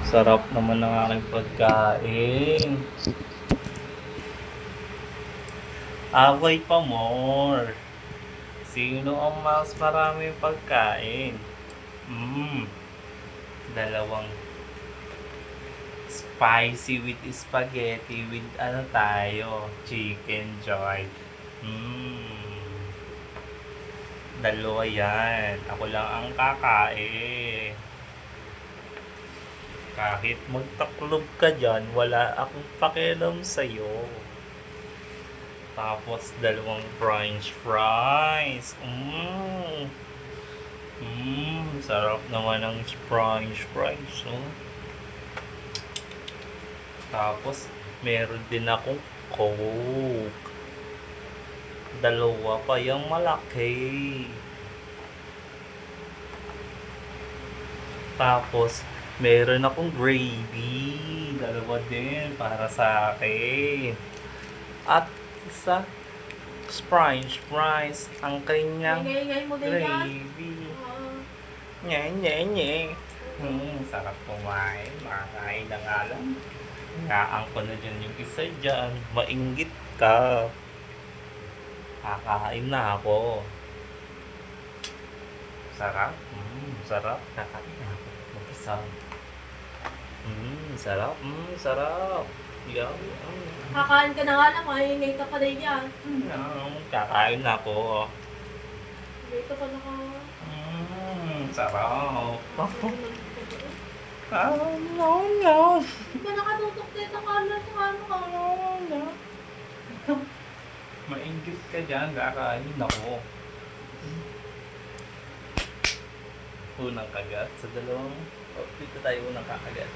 Sarap naman ng aking pagkain. Away pa more. Sino ang mas maraming pagkain? Dalawang spicy with spaghetti with ano tayo? Chicken joy. Dalawa yan. Ako lang ang kakain. Kahit magtaklob ka dyan, wala akong pakialam sa'yo. Tapos, dalawang french fries. Sarap naman ng french fries, oh. Tapos, meron din akong coke. Dalawa pa yung malaki. Tapos, meron akong gravy. Dalawa din para sa akin. At isa, french fries. Ang kanyang Ingay-ingay mo din yan. gravy. Nye. Sarap kumain. Makakain na nga lang. Ngaan ko na dyan yung isa dyan. Mainggit ka. Kakain na ako. Sarap. Sarap. Kakain na ako. Mag-isa. Sarap. Sarap. Yum. Kakain ka na nga lang, maingay ka pa din yan. Kakain na ako. Ingay ka pa na ka. Sarap. No. Hindi ka nakatutok dito ka na sa ano ka. Mainggit ka dyan. Kakain ako. Unang kagat sa dalawang. Dito tayo unang kakagat.